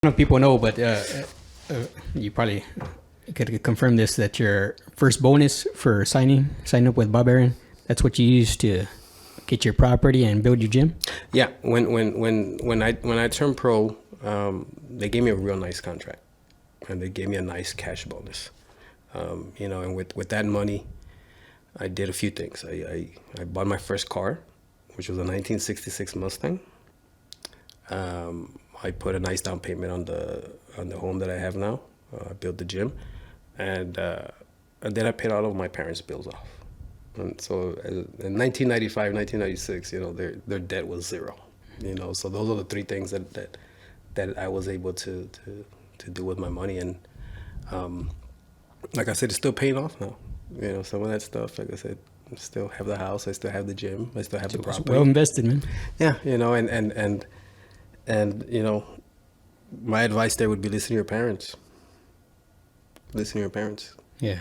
don't know if people know, but you probably could confirm this, that your first bonus for signing up with Bob Aaron, that's what you used to get your property and build your gym? Yeah, when I turned pro, they gave me a real nice contract, and they gave me a nice cash bonus. And with that money, I did a few things. I bought my first car, which was a 1966 Mustang. I put a nice down payment on the home that I have now. I built the gym, and then I paid all of my parents' bills off. And so in 1995, 1996, their debt was zero. So those are the three things that I was able to do with my money. And like I said, it's still paying off now. Some of that stuff, like I said, I still have the house, I still have the gym, I still have the property. Well invested, man. Yeah, and my advice there would be listen to your parents. Listen to your parents. Yeah.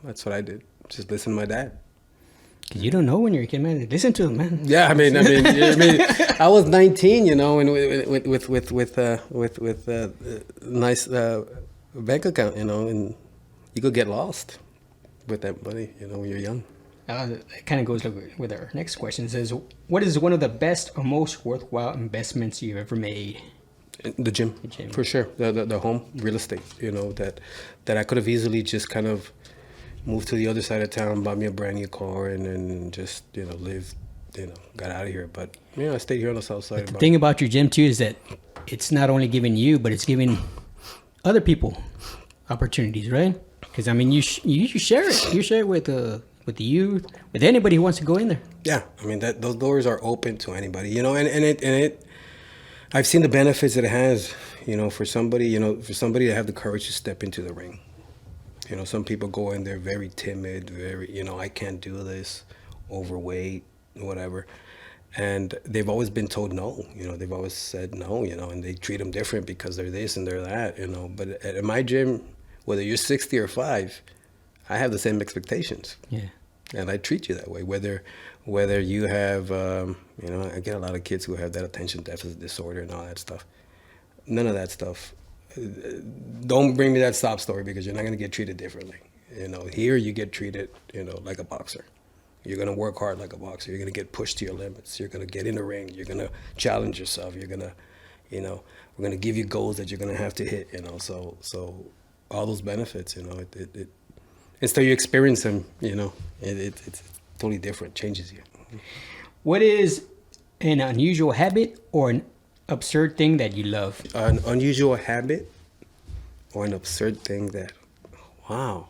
That's what I did. Just listen to my dad. Cause you don't know when you're a kid, man. Listen to him, man. Yeah, I mean, I was 19, and with nice bank account, and you could get lost with that money, when you're young. It kind of goes with our next question. It says, what is one of the best or most worthwhile investments you've ever made? The gym, for sure. The home, real estate, that I could have easily just kind of moved to the other side of town, bought me a brand new car, and then just, lived, got out of here. But, I stayed here on the south side. The thing about your gym, too, is that it's not only giving you, but it's giving other people opportunities, right? Because, I mean, you share it. You share it with the youth, with anybody who wants to go in there. Yeah, I mean, those doors are open to anybody, and it I've seen the benefits that it has, for somebody to have the courage to step into the ring. Some people go in there very timid, very, I can't do this, overweight, whatever. And they've always been told no, they've always said no, and they treat them different because they're this and they're that, But at my gym, whether you're 60 or 5, I have the same expectations. Yeah. And I treat you that way, whether you have, I get a lot of kids who have that attention deficit disorder and all that stuff. None of that stuff. Don't bring me that sob story, because you're not going to get treated differently. Here you get treated, like a boxer. You're going to work hard like a boxer. You're going to get pushed to your limits. You're going to get in the ring. You're going to challenge yourself. You're going to, we're going to give you goals that you're going to have to hit, So all those benefits, until you experience them, it's totally different, changes you. What is an unusual habit or an absurd thing that you love? An unusual habit or an absurd thing that, wow,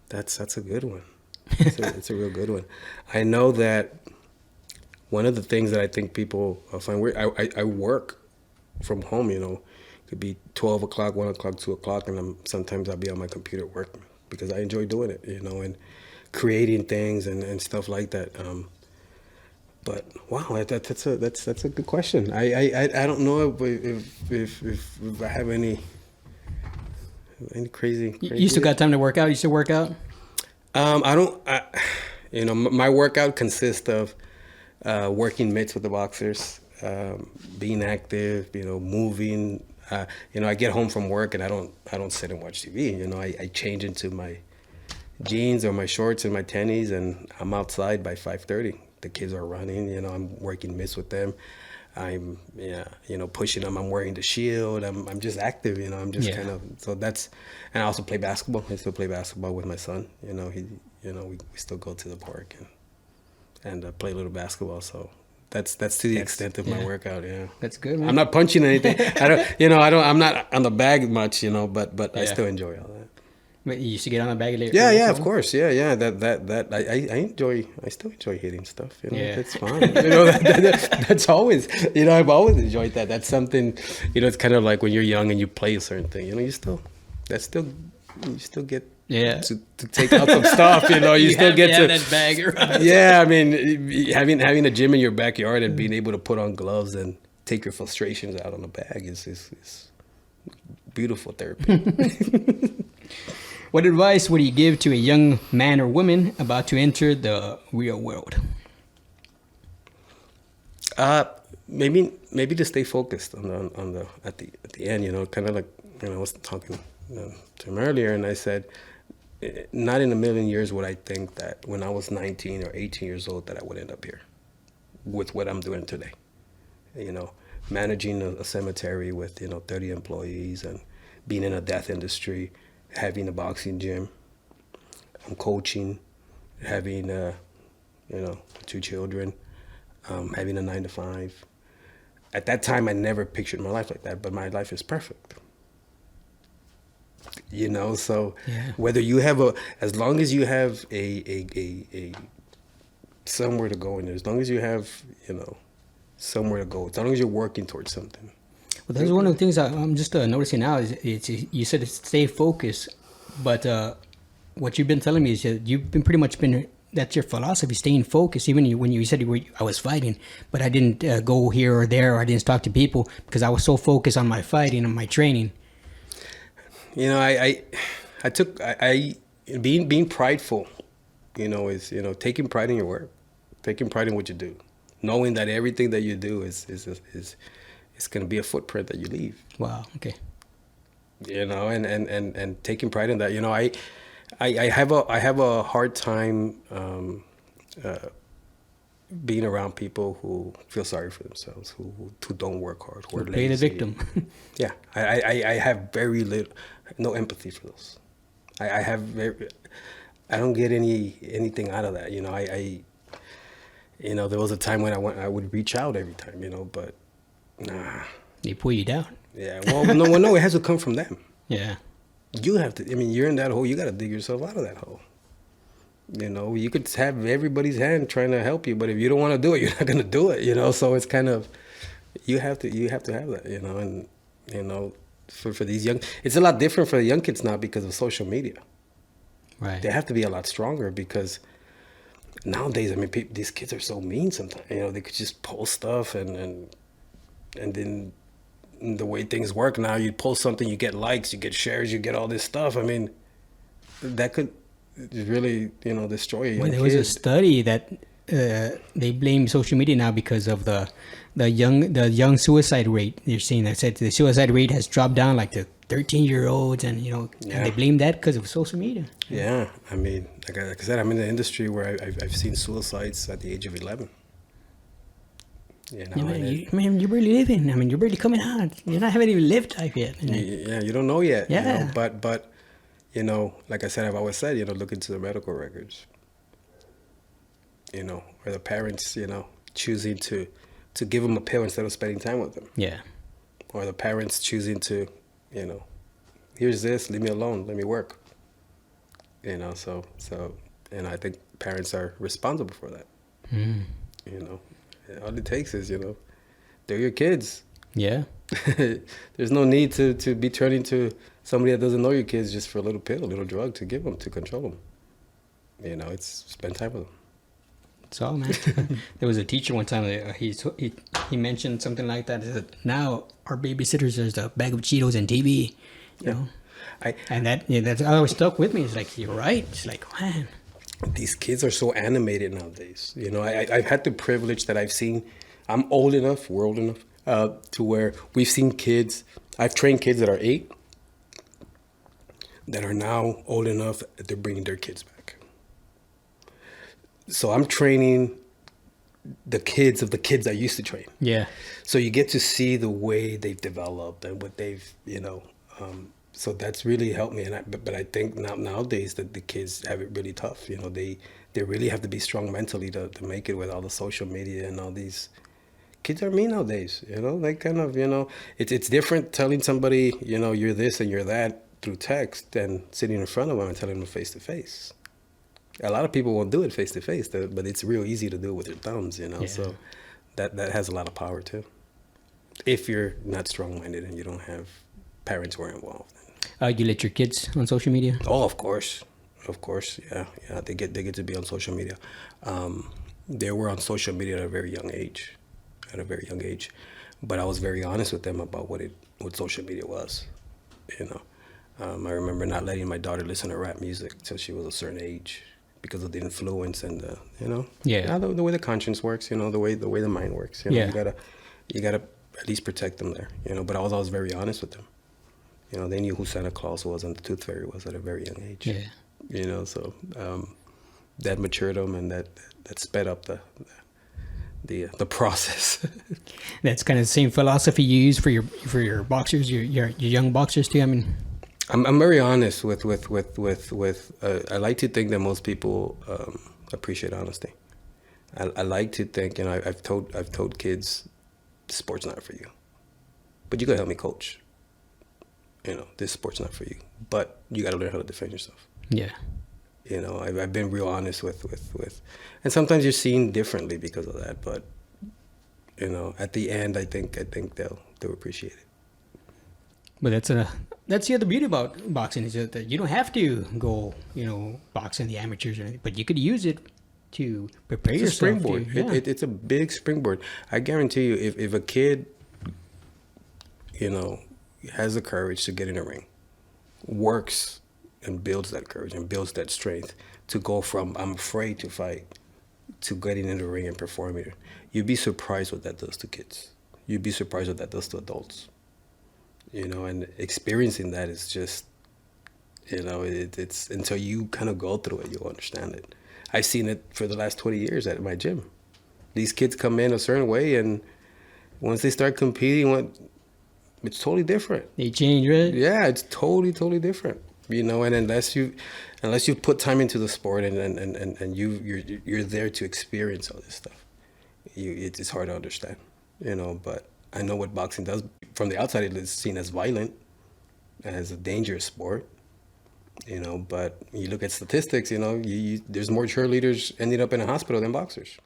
that's a good one. It's a real good one. I know that one of the things that I think people find weird, I work from home, could be 12 o'clock, 1 o'clock, 2 o'clock, and sometimes I'll be on my computer working because I enjoy doing it, and creating things and stuff like that. But wow, that's a good question. I don't know if I have any crazy. You still got time to work out? You still work out? I don't. My workout consists of working mitts with the boxers, being active, moving. I get home from work and I don't sit and watch TV. I change into my jeans or my shorts and my tennies, and I'm outside by 5:30. The kids are running. I'm working mitts with them. I'm pushing them. I'm wearing the shield. I'm just active. I'm just kind of, so that's, and I also play basketball. I still play basketball with my son. We still go to the park and play a little basketball. So that's to the extent of my workout. Yeah, that's good, man. I'm not punching anything. I'm not on the bag much. But I still enjoy all that. But you used to get on the bag later. Yeah, of course. Yeah. That I still enjoy hitting stuff. It's fun. That's always. I've always enjoyed that. That's something. It's kind of like when you're young and you play a certain thing. You still get. Yeah. To take out some stuff, you still get to that bag around. Yeah, I mean, having a gym in your backyard and being able to put on gloves and take your frustrations out on the bag is beautiful therapy. What advice would you give to a young man or woman about to enter the real world? maybe to stay focused on the at the end, kind of like, I was talking to him earlier, and I said, not in a million years would I think that when I was 19 or 18 years old that I would end up here with what I'm doing today. Managing a cemetery with 30 employees, and being in a death industry, having a boxing gym, I'm coaching, having 2 children, having a 9 to 5. At that time, I never pictured my life like that, but my life is perfect. So Yeah. whether you have as long as you have a somewhere to go in there, as long as you have, somewhere to go, as long as you're working towards something. Well, that's one of the things I'm just noticing now is you said it's stay focused, but what you've been telling me is that you've been pretty much that's your philosophy, staying focused. Even when you said I was fighting, but I didn't go here or there, or I didn't talk to people because I was so focused on my fighting and my training. Being prideful, is taking pride in your work, taking pride in what you do, knowing that everything that you do is going to be a footprint that you leave. Wow. Okay. And taking pride in that. I have a hard time being around people who feel sorry for themselves, who don't work hard, who are lazy. Play the victim. Yeah, I have no empathy for those. I don't get anything out of that. There was a time when I would reach out every time, but nah. They pull you down. Yeah, no, it has to come from them. Yeah. You have to, you're in that hole, you got to dig yourself out of that hole. You could have everybody's hand trying to help you, but if you don't want to do it, you're not going to do it, so it's kind of, you have to have that, and, for these young, it's a lot different for the young kids now because of social media. Right. They have to be a lot stronger because nowadays, these kids are so mean sometimes, they could just post stuff and then the way things work now, you post something, you get likes, you get shares, you get all this stuff. That could really, destroy you. Well, there was a study that they blame social media now because of the young suicide rate. They're saying that said the suicide rate has dropped down like to 13-year-olds, and and they blame that because of social media. Yeah, like I said, I'm in an industry where I've seen suicides at the age of 11. You're barely living. You're barely coming out. You haven't even lived life yet. Yeah, you don't know yet. Yeah. But like I said, I've always said, look into the medical records. Or the parents, choosing to give them a pill instead of spending time with them. Yeah. Or the parents choosing to, here's this, leave me alone, let me work. So I think parents are responsible for that. Mm. All it takes is, they're your kids. Yeah. There's no need to be turning to somebody that doesn't know your kids just for a little pill, a little drug to give them, to control them. It's spend time with them. That's all, man. There was a teacher one time, he mentioned something like that. He said, now our babysitters is a bag of Cheetos and TV. You know? That's always stuck with me. It's like, you're right. It's like, man. These kids are so animated nowadays. I've had the privilege that I've seen. We're old enough to where we've seen kids. I've trained kids that are 8 that are now old enough that they're bringing their kids back. So I'm training the kids of the kids I used to train. Yeah. So you get to see the way they've developed and what they've, so that's really helped me. But I think nowadays that the kids have it really tough. They really have to be strong mentally to make it with all the social media and all these. Kids are mean nowadays. They kind of, it's different telling somebody, you're this and you're that through text than sitting in front of them and telling them face to face. A lot of people won't do it face to face, but it's real easy to do it with your thumbs, Yeah. So that has a lot of power too. If you're not strong-minded and you don't have parents who are involved. You let your kids on social media? Oh, of course, yeah. They get to be on social media. They were on social media at a very young age, But I was very honest with them about what social media was. I remember not letting my daughter listen to rap music till she was a certain age because of the influence and the way the conscience works, the way the mind works. You you gotta at least protect them there, you know. But I was always very honest with them. You know, they knew who Santa Claus was and the Tooth Fairy was at a very young age. Yeah. You know, so that matured them, and that sped up the process. That's kind of the same philosophy you use for your boxers, your young boxers too. I mean, I'm very honest with I like to think that most people appreciate honesty. I like to think, you know, I've told kids, sport's not for you, but you gotta help me coach. You know, this sport's not for you, but you gotta learn how to defend yourself. yeah. You know, I've been real honest with, and sometimes you're seen differently because of that. But you know, at the end, I think they'll appreciate it. But that's the other beauty about boxing is that you don't have to go, you know, box in the amateurs or anything, but you could use it to prepare It's a yourself. springboard. Yeah. It's a big springboard. I guarantee you, if a kid, you know, has the courage to get in a ring, works and builds that courage and builds that strength to go from I'm afraid to fight to getting in the ring and performing, you'd be surprised what that does to kids. You'd be surprised what that does to adults. You know, and experiencing that is just, you know, it's until you kind of go through it, you'll understand it. I've seen it for the last 20 years at my gym. These kids come in a certain way, and once they start competing, it's totally different. They change, right? Yeah, it's totally different. You know, and unless you put time into the sport and you're there to experience all this stuff, it's hard to understand. You know, but I know what boxing does. From the outside, it is seen as violent, as a dangerous sport. You know, but you look at statistics. You know, there's more cheerleaders ending up in a hospital than boxers.